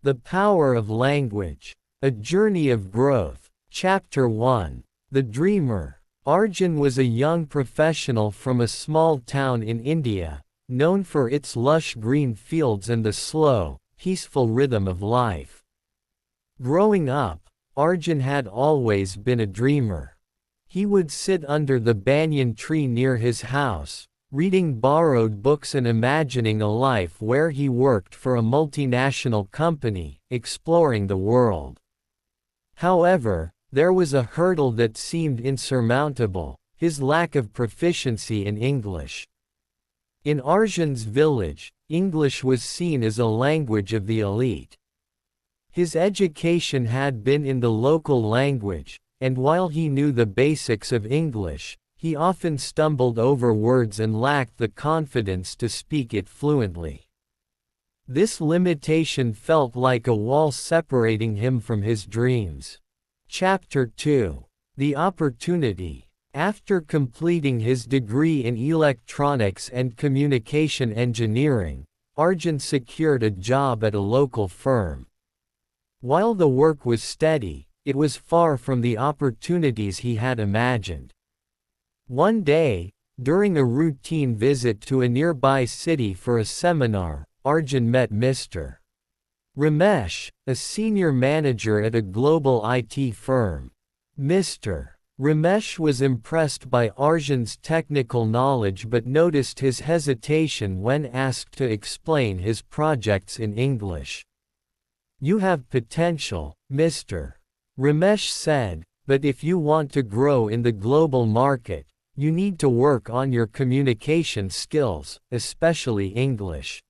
The Power of Language. A Journey of Growth. Chapter 1. The Dreamer. Arjun was a young professional from a small town in India, known for its lush green fields and the slow, peaceful rhythm of life. Growing up, Arjun had always been a dreamer. He would sit under the banyan tree near his house, reading borrowed books and imagining a life where he worked for a multinational company, exploring the world. However, there was a hurdle that seemed insurmountable: his lack of proficiency in English. In Arjun's village, English was seen as a language of the elite. His education had been in the local language, and while he knew the basics of English, he often stumbled over words and lacked the confidence to speak it fluently. This limitation felt like a wall separating him from his dreams. Chapter 2. The Opportunity. After completing his degree in electronics and communication engineering, Arjun secured a job at a local firm. While the work was steady, it was far from the opportunities he had imagined. One day, during a routine visit to a nearby city for a seminar, Arjun met Mr. Ramesh, a senior manager at a global IT firm. Mr. Ramesh was impressed by Arjun's technical knowledge but noticed his hesitation when asked to explain his projects in English. "You have potential, Mr. Ramesh said, but if you want to grow in the global market, you need to work on your communication skills, especially English."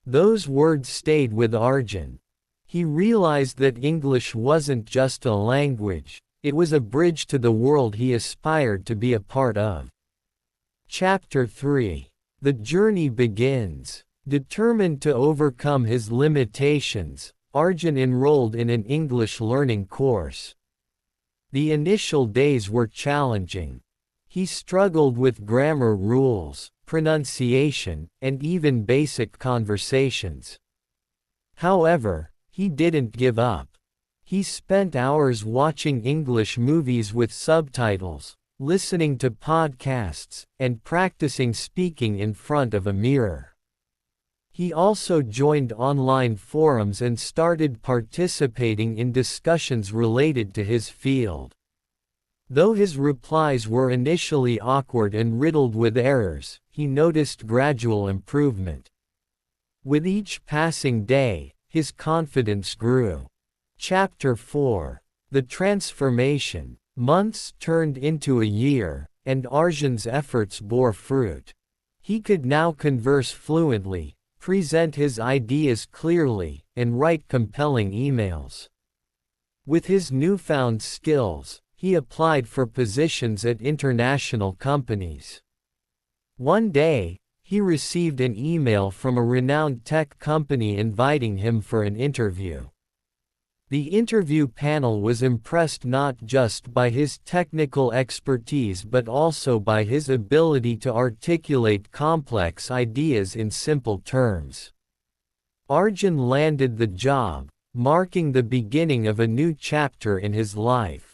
Those words stayed with Arjun. He realized that English wasn't just a language, it was a bridge to the world he aspired to be a part of. Chapter 3. The Journey Begins. Determined to overcome his limitations, Arjun enrolled in an English learning course. The initial days were challenging. He struggled with grammar rules, pronunciation, and even basic conversations. However, he didn't give up. He spent hours watching English movies with subtitles, listening to podcasts, and practicing speaking in front of a mirror. He also joined online forums and started participating in discussions related to his field. Though his replies were initially awkward and riddled with errors, he noticed gradual improvement. With each passing day, his confidence grew. Chapter 4. The Transformation. Months turned into a year, and Arjun's efforts bore fruit. He could now converse fluently, present his ideas clearly, and write compelling emails. With his newfound skills, he applied for positions at international companies. One day, he received an email from a renowned tech company inviting him for an interview. The interview panel was impressed not just by his technical expertise but also by his ability to articulate complex ideas in simple terms. Arjun landed the job, marking the beginning of a new chapter in his life.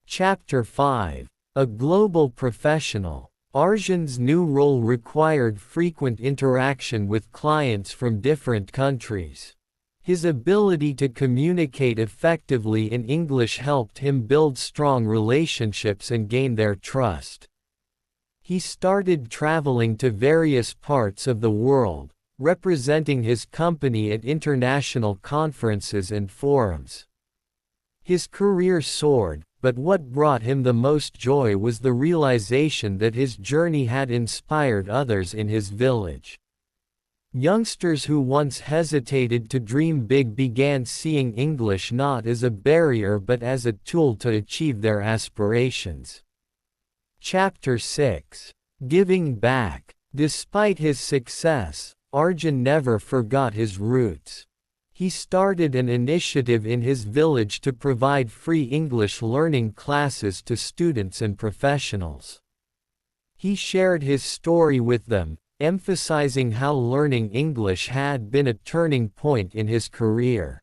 Chapter 5. A Global Professional. Arjun's new role required frequent interaction with clients from different countries. His ability to communicate effectively in English helped him build strong relationships and gain their trust. He started traveling to various parts of the world, representing his company at international conferences and forums. His career soared, but what brought him the most joy was the realization that his journey had inspired others in his village. Youngsters who once hesitated to dream big began seeing English not as a barrier but as a tool to achieve their aspirations. Chapter 6. Giving Back. Despite his success, Arjun never forgot his roots. He started an initiative in his village to provide free English learning classes to students and professionals. He shared his story with them, emphasizing how learning English had been a turning point in his career.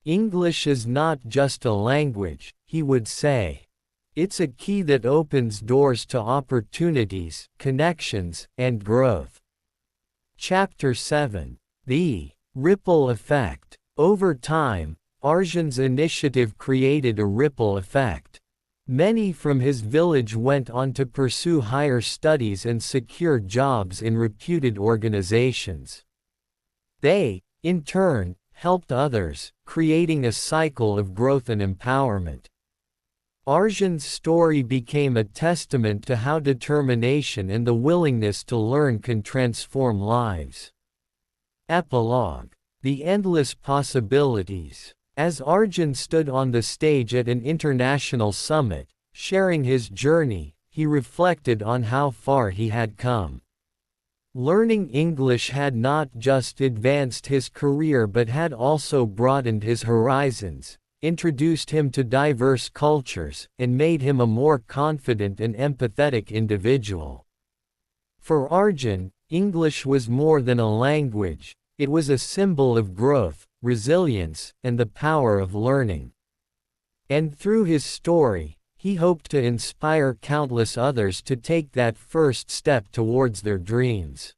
"English is not just a language," he would say. "It's a key that opens doors to opportunities, connections, and growth." Chapter 7. The Ripple Effect. Over time, Arjun's initiative created a ripple effect. Many from his village went on to pursue higher studies and secure jobs in reputed organizations. They, in turn, helped others, creating a cycle of growth and empowerment. Arjun's story became a testament to how determination and the willingness to learn can transform lives. Epilogue. The endless possibilities. As Arjun stood on the stage at an international summit, sharing his journey, he reflected on how far he had come. Learning English had not just advanced his career but had also broadened his horizons, introduced him to diverse cultures, and made him a more confident and empathetic individual. For Arjun, English was more than a language, it was a symbol of growth, resilience, and the power of learning. And through his story, he hoped to inspire countless others to take that first step towards their dreams.